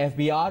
FBR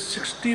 ₹60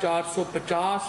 $450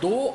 $2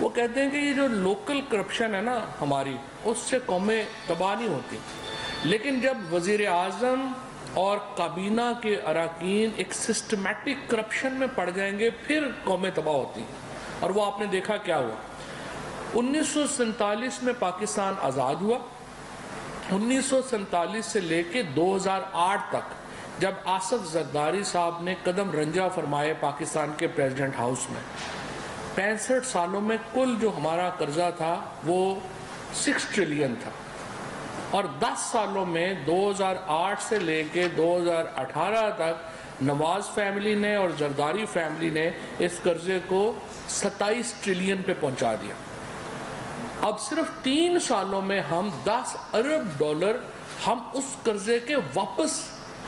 وہ کہتے ہیں کہ یہ جو لوکل کرپشن ہے نا ہماری، اس سے قومیں تباہ نہیں ہوتی، لیکن جب وزیر اعظم اور کابینہ کے اراکین ایک سسٹمیٹک کرپشن میں پڑ جائیں گے پھر قومیں تباہ ہوتی ہیں۔ اور وہ آپ نے دیکھا کیا ہوا۔ 1947 میں پاکستان آزاد ہوا، 1947 سے لے کے 2008 تک جب آصف زرداری صاحب نے قدم رنجہ فرمائے پاکستان کے پریزیڈنٹ ہاؤس میں، 65 سالوں میں کل جو ہمارا قرضہ تھا وہ 6 ٹریلین تھا، اور 10 سالوں میں 2008 سے لے کے 2018 تک نواز فیملی نے اور زرداری فیملی نے اس قرضے کو 27 ٹریلین پہ پہنچا دیا۔ اب صرف 3 سالوں میں ہم 10 ارب ڈالر ہم اس قرضے کے واپس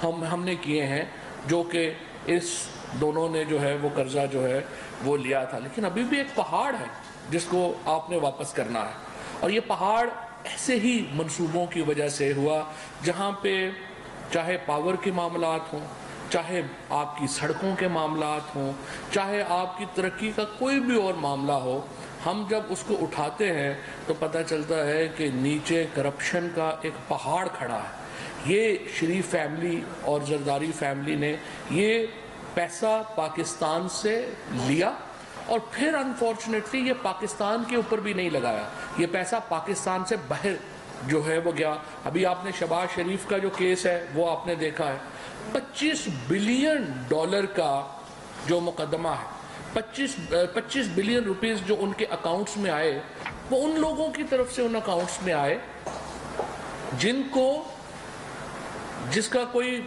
ہم نے کیے ہیں جو کہ اس دونوں نے جو ہے وہ قرضہ جو ہے وہ لیا تھا، لیکن ابھی بھی ایک پہاڑ ہے جس کو آپ نے واپس کرنا ہے، اور یہ پہاڑ ایسے ہی منصوبوں کی وجہ سے ہوا جہاں پہ چاہے پاور کے معاملات ہوں، چاہے آپ کی سڑکوں کے معاملات ہوں، چاہے آپ کی ترقی کا کوئی بھی اور معاملہ ہو، ہم جب اس کو اٹھاتے ہیں تو پتہ چلتا ہے کہ نیچے کرپشن کا ایک پہاڑ کھڑا ہے۔ یہ شریف فیملی اور زرداری فیملی نے یہ پیسہ پاکستان سے لیا، اور پھر انفارچونیٹلی یہ پاکستان کے اوپر بھی نہیں لگایا، یہ پیسہ پاکستان سے باہر جو ہے وہ گیا۔ ابھی آپ نے شہباز شریف کا جو کیس ہے وہ آپ نے دیکھا ہے، 25 بلین ڈالر کا جو مقدمہ ہے، 25 بلین روپیز جو ان کے اکاؤنٹس میں آئے، وہ ان لوگوں کی طرف سے ان اکاؤنٹس میں آئے جس کا کوئی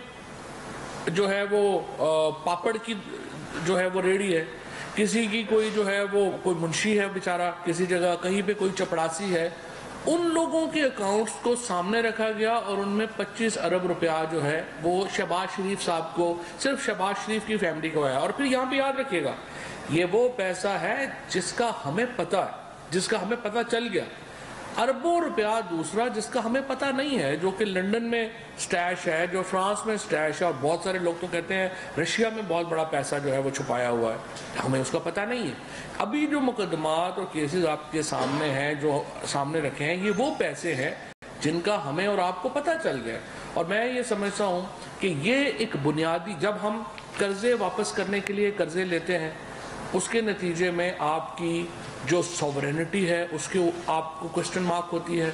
جو ہے وہ پاپڑ کی جو ہے وہ ریڑھی ہے، کسی کی کوئی جو ہے وہ کوئی منشی ہے بیچارہ کسی جگہ، کہیں پہ کوئی چپڑاسی ہے، ان لوگوں کے اکاؤنٹس کو سامنے رکھا گیا، اور ان میں 25 ارب روپیہ جو ہے وہ شہباز شریف صاحب کو، صرف شہباز شریف کی فیملی کو آیا۔ اور پھر یہاں پہ یاد رکھیے گا، یہ وہ پیسہ ہے جس کا ہمیں پتہ ہے، جس کا ہمیں پتہ چل گیا۔ اربوں روپیہ دوسرا جس کا ہمیں پتہ نہیں ہے، جو کہ لنڈن میں سٹیش ہے، جو فرانس میں سٹیش ہے، اور بہت سارے لوگ تو کہتے ہیں رشیا میں بہت بڑا پیسہ جو ہے وہ چھپایا ہوا ہے، ہمیں اس کا پتہ نہیں ہے۔ ابھی جو مقدمات اور کیسز آپ کے سامنے ہیں، جو سامنے رکھے ہیں، یہ وہ پیسے ہیں جن کا ہمیں اور آپ کو پتہ چل گیا، اور میں یہ سمجھتا ہوں کہ یہ ایک بنیادی، جب ہم قرضے واپس کرنے کے لیے قرضے لیتے ہیں، اس کے نتیجے میں آپ کی جو سوورینٹی ہے اس کے آپ کو کوسچن مارک ہوتی ہے،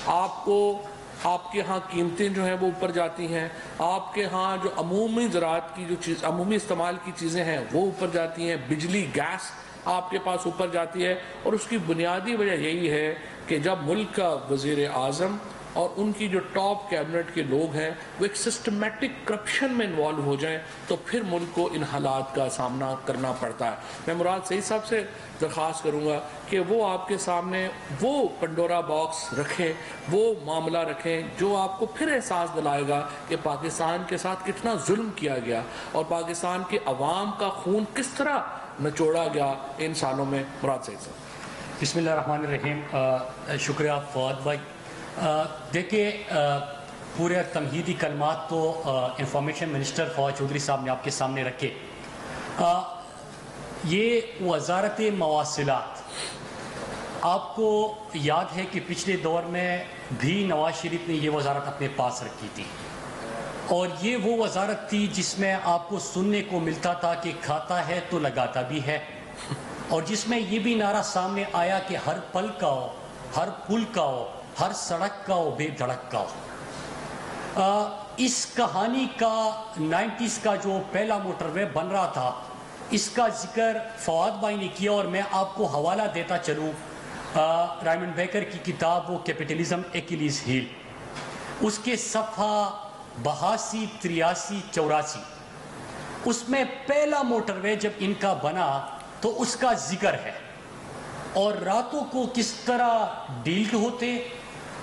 آپ کے ہاں قیمتیں جو ہیں وہ اوپر جاتی ہیں، آپ کے ہاں جو عمومی زراعت کی جو چیز، عمومی استعمال کی چیزیں ہیں وہ اوپر جاتی ہیں، بجلی گیس آپ کے پاس اوپر جاتی ہے، اور اس کی بنیادی وجہ یہی ہے کہ جب ملک کا وزیر اعظم اور ان کی جو ٹاپ کیبنٹ کے لوگ ہیں وہ ایک سسٹمیٹک کرپشن میں انوالو ہو جائیں تو پھر ملک کو ان حالات کا سامنا کرنا پڑتا ہے۔ میں مراد سعید صاحب سے درخواست کروں گا کہ وہ آپ کے سامنے وہ پنڈورا باکس رکھیں، وہ معاملہ رکھیں جو آپ کو پھر احساس دلائے گا کہ پاکستان کے ساتھ کتنا ظلم کیا گیا اور پاکستان کے عوام کا خون کس طرح نچوڑا گیا ان سالوں میں۔ مراد سعید صاحب۔ بسم اللہ الرحمن الرحیم۔ شکریہ فواد بھائی۔ دیکھیں، پورے تمہیدی کلمات تو انفارمیشن منسٹر فواد چودھری صاحب نے آپ کے سامنے رکھے۔ یہ وزارت مواصلات، آپ کو یاد ہے کہ پچھلے دور میں بھی نواز شریف نے یہ وزارت اپنے پاس رکھی تھی، اور یہ وہ وزارت تھی جس میں آپ کو سننے کو ملتا تھا کہ کھاتا ہے تو لگاتا بھی ہے، اور جس میں یہ بھی نعرہ سامنے آیا کہ ہر پل کا ہو، ہر پل کا ہو، ہر سڑک کا ہو، بے دھڑک کا ہو۔ اس کہانی کا 90s کا جو پہلا موٹر وے بن رہا تھا، اس کا ذکر فواد بھائی نے کیا، اور میں آپ کو حوالہ دیتا چلوں رائمنڈ بیکر کی کتاب وہ کیپٹلزم ایکیلیز ہیل، اس کے صفحہ 82، 83، 84، اس میں پہلا موٹر وے جب ان کا بنا تو اس کا ذکر ہے، اور راتوں کو کس طرح ڈیل ہوتے،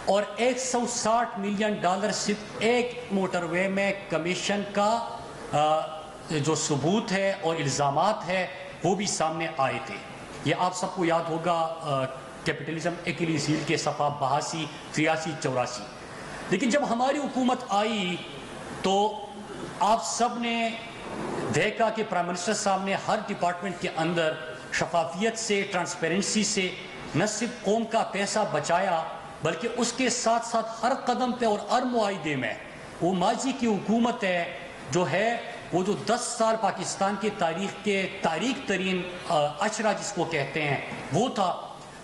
اور $160 ملین صرف ایک موٹر وے میں کمیشن کا جو ثبوت ہے اور الزامات ہے وہ بھی سامنے آئے تھے۔ یہ آپ سب کو یاد ہوگا کیپٹلزم ایکیلیز ہیل کے صفحہ 82، 83، 84۔ لیکن جب ہماری حکومت آئی تو آپ سب نے دیکھا کہ پرائم منسٹر صاحب نے ہر ڈپارٹمنٹ کے اندر شفافیت سے، ٹرانسپیرنسی سے نہ صرف قوم کا پیسہ بچایا بلکہ اس کے ساتھ ساتھ ہر قدم پہ اور ہر معاہدے میں وہ ماضی کی حکومت ہے وہ جو 10 سال پاکستان کے تاریخ ترین اشرا جس کو کہتے ہیں وہ تھا،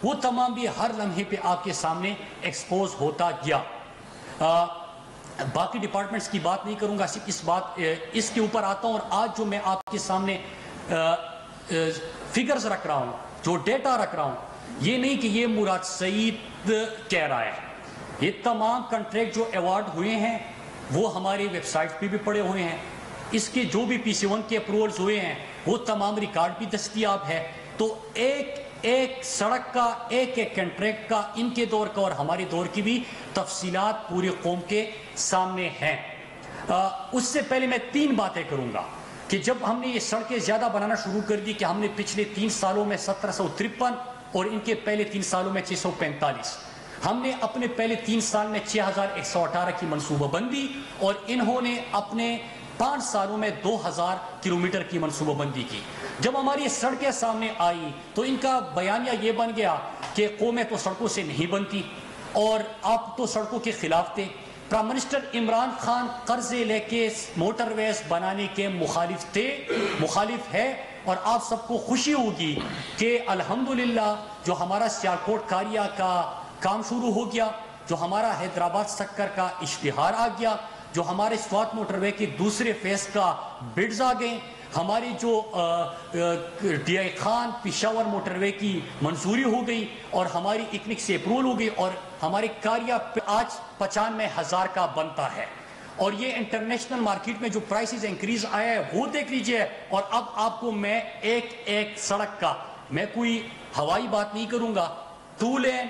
وہ تمام بھی ہر لمحے پہ آپ کے سامنے ایکسپوز ہوتا گیا۔ باقی ڈپارٹمنٹس کی بات نہیں کروں گا، صرف اس کے اوپر آتا ہوں، اور آج جو میں آپ کے سامنے فگرز رکھ رہا ہوں، جو ڈیٹا رکھ رہا ہوں، یہ نہیں کہ یہ مراد سعید کہہ رہا ہے، یہ تمام کنٹریکٹ جو ایوارڈ ہوئے ہیں وہ ہماری ویب سائٹ پہ بھی پڑے ہوئے ہیں، اس کے جو بھی PC1 کے اپروولز ہوئے ہیں وہ تمام ریکارڈ بھی دستیاب ہے۔ تو ایک سڑک کا، ایک کنٹریکٹ کا، ان کے دور کا اور ہمارے دور کی بھی تفصیلات پوری قوم کے سامنے ہیں۔ اس سے پہلے میں 3 باتیں کروں گا کہ جب ہم نے یہ سڑکیں زیادہ بنانا شروع کر دی کہ ہم نے پچھلے 3 سالوں میں 1753 اور ان کے پہلے 3 سالوں میں 645، ہم نے اپنے پہلے 3 سال میں 6118 کی منصوبہ بندی اور انہوں نے اپنے 5 سالوں میں 2000 کلومیٹر کی منصوبہ بندی کی۔ جب ہماری سڑکیں سامنے آئی تو ان کا بیانیہ یہ بن گیا کہ قومیں تو سڑکوں سے نہیں بنتی اور آپ تو سڑکوں کے خلاف تھے۔ پرائم منسٹر عمران خان قرضے لے کے موٹر ویز بنانے کے مخالف ہے، اور آپ سب کو خوشی ہوگی کہ الحمدللہ جو ہمارا سیالکوٹ کاریا کا کام شروع ہو گیا، جو ہمارا حیدرآباد سکر کا اشتہار آ گیا، جو ہمارے سوات موٹر وے کے دوسرے فیز کا بڈز آ گئے، ہماری جو D I Khan Peshawar motorway کی منظوری ہو گئی اور ہماری اکنک سے اپروول ہو گئی، اور ہمارے کاریا آج 95,000 کا بنتا ہے، اور یہ انٹرنیشنل مارکیٹ میں جو پرائسز انکریز آیا ہے وہ دیکھ لیجئے۔ اور اب آپ کو میں ایک سڑک کا، میں کوئی ہوائی بات نہیں کروں گا، 2 لین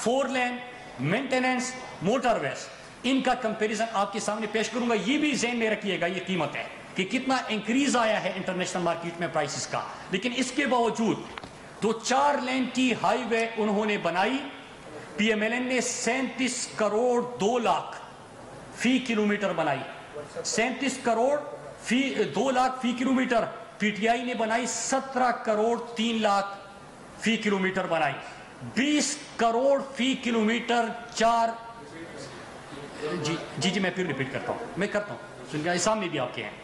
4 لین مینٹیننس موٹر ویز، ان کا کمپیریزن آپ کے سامنے پیش کروں گا۔ یہ بھی ذہن میں رکھیے گا، یہ قیمت ہے کہ کتنا انکریز آیا ہے انٹرنیشنل مارکیٹ میں پرائسز کا، لیکن اس کے باوجود تو 4 لین کی ہائی وے انہوں نے بنائی، PMLN نے 37 کروڑ 2 لاکھ فی کلومیٹر بنائی، 37 کروڑ 2 لاکھ فی کلومیٹر، PTI نے بنائی 17 کروڑ 3 لاکھ فی کلومیٹر بنائی، 20 کروڑ فی کلومیٹر 4 جی میں پھر ریپیٹ کرتا ہوں، سنیے سامنے بھی آپ کے ہیں۔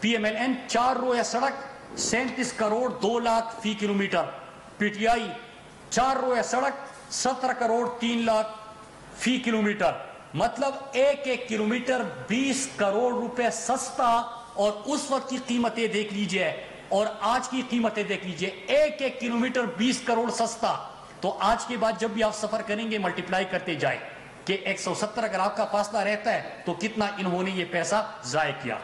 PMLN 4 رویہ سڑک 37 کروڑ 2 لاکھ فی کلومیٹر، PTI 4 رویہ سڑک 17 کروڑ 3 لاکھ فی کلومیٹر، مطلب ایک کلومیٹر 20 کروڑ روپے سستا، اور اس وقت کی قیمتیں دیکھ لیجئے اور آج کی قیمتیں دیکھ لیجئے، ایک کلومیٹر 20 کروڑ سستا۔ تو آج کے بعد جب بھی آپ سفر کریں گے ملٹیپلائی کرتے جائیں کہ 170 اگر آپ کا فاصلہ رہتا ہے تو کتنا انہوں نے یہ پیسہ ضائع کیا۔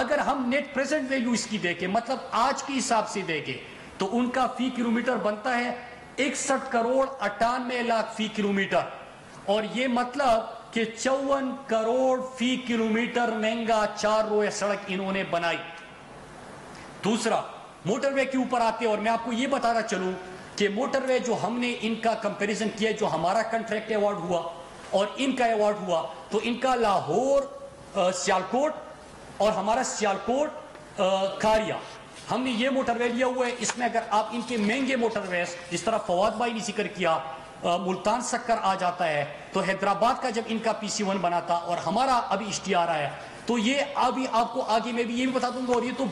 اگر ہم نیٹ پریزنٹ ویلیو اس کی دیکھیں، مطلب آج کے حساب سے دیکھیں، تو ان کا فی کلومیٹر بنتا ہے 61 کروڑ 98 لاکھ فی کلومیٹر، اور یہ مطلب کہ 54 کروڑ فی کلومیٹر مہنگا 4 رویہ سڑک انہوں نے بنائی۔ دوسرا موٹر وے کے اوپر آتے، اور میں آپ کو یہ بتانا چلوں کہ موٹر وے جو ہم نے ان کا کمپیریزن کیا، جو ہمارا کنٹریکٹ ایوارڈ ہوا اور ان کا ایوارڈ ہوا، تو ان کا لاہور سیالکوٹ اور ہمارا سیالکوٹ کاریا، ہم نے یہ موٹر وے لیا ہوا ہے۔ اس میں اگر آپ ان کے مہنگے موٹر ویز، جس طرح فواد بھائی نے ذکر کیا، ملتان سکر آ جاتا ہے، تو حیدرآباد کا جب ان کا PC1 بنا تھا اور ہمارا ابھی اشتہار آیا، تو یہ ابھی آپ کو آگے میں بھی یہ بھی بتا دوں گا، اور یہ تو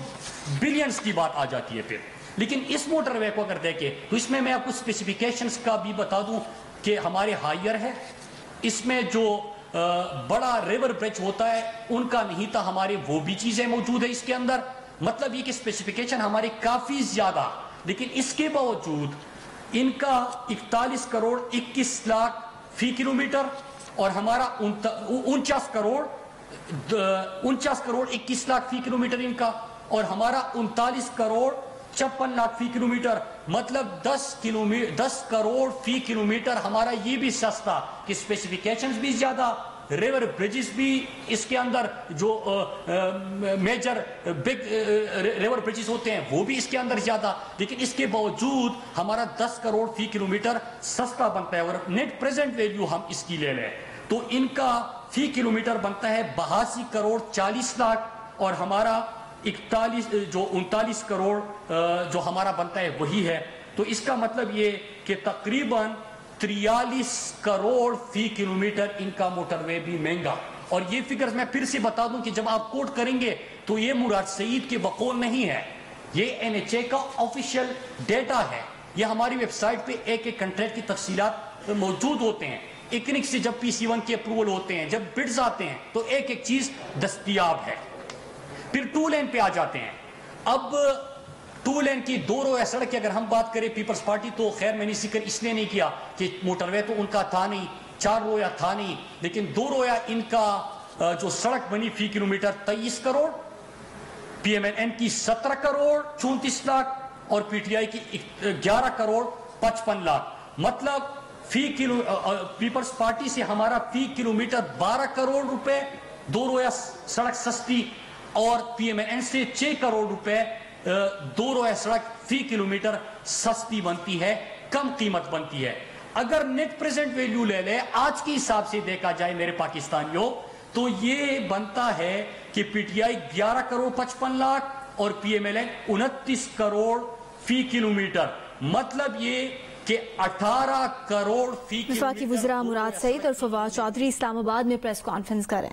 بلینز کی بات آ جاتی ہے پھر۔ لیکن اس موٹر وے کو اگر دیکھیں تو اس میں آپ کو اسپیسیفیکیشنز کا بھی بتا دوں کہ ہمارے ہائر ہے، اس میں جو بڑا ریور برج ہوتا ہے ان کا نہیں تھا، ہمارے وہ بھی چیزیں موجود ہیں اس کے اندر، مطلب یہ کہ اسپیسیفیکیشن ہماری کافی زیادہ، لیکن اس کے باوجود ان کا 41 کروڑ 21 لاکھ فی کلومیٹر، اور ہمارا 49 کروڑ 21 لاکھ فی کلومیٹر ان کا، اور ہمارا 39 کروڑ 56 لاکھ فی کلومیٹر، مطلب 10 کروڑ فی کلومیٹر ہمارا یہ بھی سستا کہ اسپیسیفیکیشنز بھی زیادہ، ریور بریجز بھی اس کے اندر جو میجر بگ ریور بریجز ہوتے ہیں وہ بھی اس کے اندر زیادہ، لیکن اس کے باوجود ہمارا 10 کروڑ فی کلومیٹر سستا بنتا ہے۔ اور نیٹ پریزنٹ ویلیو ہم اس کی لے لیں تو ان کا فی کلومیٹر بنتا ہے 82 کروڑ 40 لاکھ، اور ہمارا 39 کروڑ جو ہمارا بنتا ہے وہی ہے. تو اس کا مطلب یہ کہ تقریباً 43 کروڑ فی کلومیٹر ان کا موٹر وے بھی مہنگا. اور یہ فگرز میں پھر سے بتا دوں کہ جب آپ کوٹ کریں گے تو یہ مراد سعید کے بقول نہیں ہے, یہ NHA کا آفیشیل ڈیٹا ہے. یہ ہماری ویب سائٹ پہ ایک ایک کنٹریکٹ کی تفصیلات موجود ہوتے ہیں. ایکنک سے جب PC1 کے اپروول ہوتے ہیں, جب بڈز آتے ہیں تو ایک ایک چیز دستیاب ہے. پھر 2 لین پہ آ جاتے ہیں. اب 2 لین کی 2 رویہ سڑک کی اگر ہم بات کریں پیپلز پارٹی, تو خیر میں نے ذکر اس لیے نہیں کیا کہ موٹر وے تو ان کا تھا نہیں, 4 رویہ تھا نہیں, لیکن 2 رویہ ان کا جو سڑک بنی فی کلومیٹر 23 کروڑ, PMLN کی 17 کروڑ 34 لاکھ اور PTI کی 11 کروڑ 55 لاکھ. مطلب پیپلز پارٹی سے ہمارا فی کلومیٹر 12 کروڑ روپے 2 رویہ سڑک سستی, اور PMLN سے 6 کروڑ روپے 2 رویہ سڑک فی کلومیٹر سستی بنتی ہے, کم قیمت بنتی ہے. اگر نیٹ پریزنٹ ویلیو لے لے آج کے حساب سے دیکھا جائے میرے پاکستانیوں, تو یہ بنتا ہے کہ PTI 11 کروڑ 55 لاکھ اور PMLN 29 کروڑ فی کلومیٹر. مطلب یہ کہ 18 کروڑ فی کلومیٹر. وفاقی وزراء مراد سعید اور فواد چودھری اسلام آباد میں پریس کانفرنس کریں.